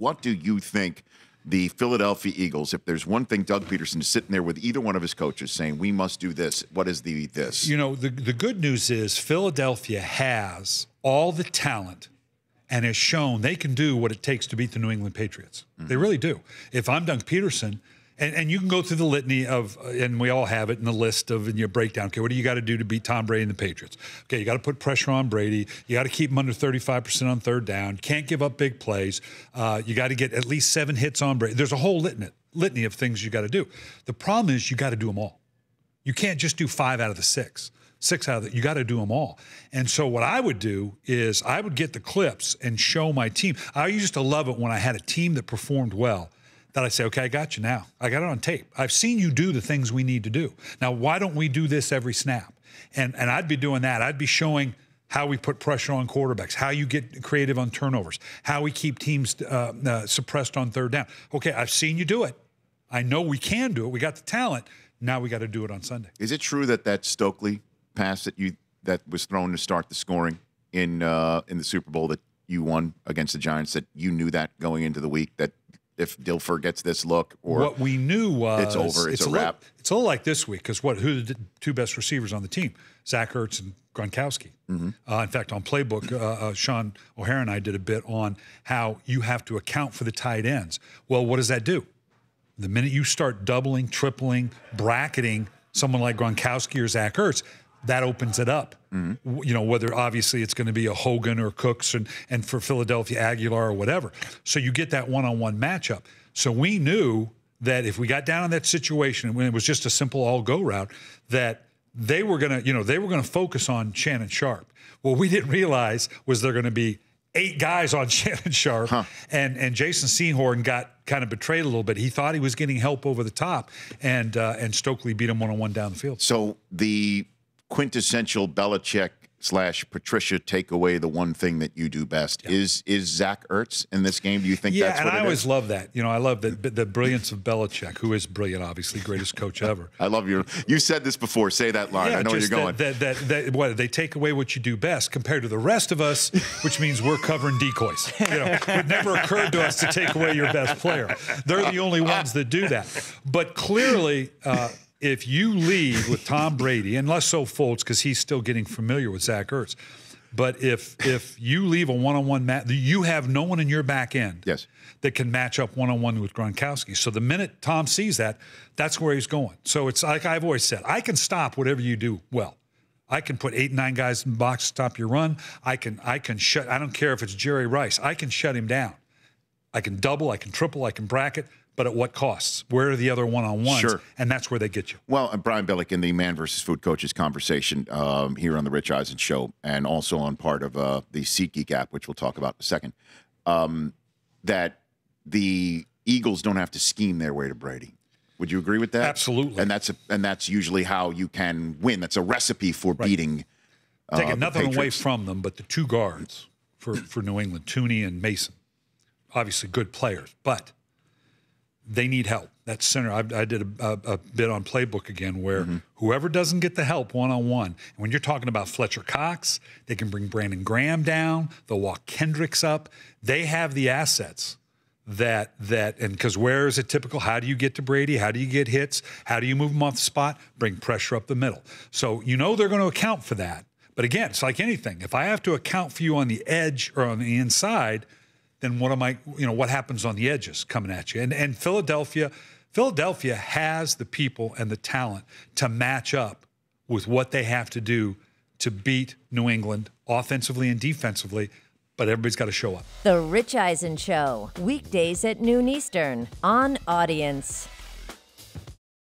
what do you think the Philadelphia Eagles, if there's one thing Doug Peterson is sitting there with either one of his coaches saying, we must do this, what is this? You know, the good news is Philadelphia has all the talent and has shown they can do what it takes to beat the New England Patriots. Mm-hmm. They really do. If I'm Doug Peterson, and you can go through the litany of, and we all have it in the list of in your breakdown. Okay, what do you got to do to beat Tom Brady and the Patriots? Okay, you got to put pressure on Brady. You got to keep him under 35% on third down. Can't give up big plays. You got to get at least 7 hits on Brady. There's a whole litany of things you got to do. The problem is you got to do them all. You can't just do 5 out of the 6. 6 out of it, you got to do them all. And so what I would do is I would get the clips and show my team. I used to love it when I had a team that performed well, that I say, okay, I got you now. I got it on tape. I've seen you do the things we need to do. Now, why don't we do this every snap? And I'd be doing that. I'd be showing how we put pressure on quarterbacks, how you get creative on turnovers, how we keep teams suppressed on third down. Okay, I've seen you do it. I know we can do it. We got the talent. Now we got to do it on Sunday. Is it true that Stokely pass that was thrown to start the scoring in the Super Bowl that you won against the Giants, that you knew that going into the week, that if Dilfer gets this look, or what we knew was it's over, it's a wrap? It's a little like this week, because who are the 2 best receivers on the team? Zach Ertz and Gronkowski. Mm-hmm. In fact, on Playbook, Sean O'Hara and I did a bit on how you have to account for the tight ends. Well, what does that do? The minute you start doubling, tripling, bracketing someone like Gronkowski or Zach Ertz, that opens it up. Mm-hmm. You know, whether obviously it's going to be a Hogan or Cooks and for Philadelphia, Aguilar or whatever. So you get that one-on-one matchup. So we knew that if we got down in that situation, when it was just a simple all-go route, that they were going to focus on Shannon Sharp. What we didn't realize was they're going to be 8 guys on Shannon Sharp, and Jason Sehorn got kind of betrayed a little bit. He thought he was getting help over the top, and Stokely beat him one-on-one down the field. So the quintessential Belichick / Patricia take away the one thing that you do best is Zach Ertz in this game. Do you think that's what it is? Yeah, and I always love that. You know, I love the brilliance of Belichick, who is brilliant, obviously, greatest coach ever. I love you said this before. Say that line. Yeah, I know where you're going. What, they take away what you do best compared to the rest of us, which means we're covering decoys. You know, it never occurred to us to take away your best player. They're the only ones that do that. But clearly, if you lead with Tom Brady, and less so Fultz because he's still getting familiar with Zach Ertz, but if you leave a one-on-one match, you have no one in your back end that can match up one-on-one with Gronkowski. So the minute Tom sees that, that's where he's going. So it's like I've always said, I can stop whatever you do well. I can put 8, 9 guys in the box to stop your run. I can shut. I don't care if it's Jerry Rice. I can shut him down. I can double. I can triple. I can bracket. But at what costs? Where are the other one-on-ones? Sure. And that's where they get you. Well, and Brian Billick in the Man versus Food Coaches conversation here on the Rich Eisen Show, and also on part of the SeatGeek app, which we'll talk about in a second, that the Eagles don't have to scheme their way to Brady. Would you agree with that? Absolutely. And that's usually how you can win. That's a recipe for beating taking nothing Patriots away from them, but the 2 guards for New England, Tooney and Mason, obviously good players, but they need help. That center, I did a bit on Playbook again where whoever doesn't get the help one-on-one, and when you're talking about Fletcher Cox, they can bring Brandon Graham down, they'll walk Kendricks up. They have the assets and because where is it typical? How do you get to Brady? How do you get hits? How do you move him off the spot? Bring pressure up the middle. So you know they're going to account for that. But again, it's like anything. If I have to account for you on the edge or on the inside, then what happens on the edges coming at you? And Philadelphia has the people and the talent to match up with what they have to do to beat New England offensively and defensively, but everybody's got to show up. The Rich Eisen Show, weekdays at noon Eastern on Audience.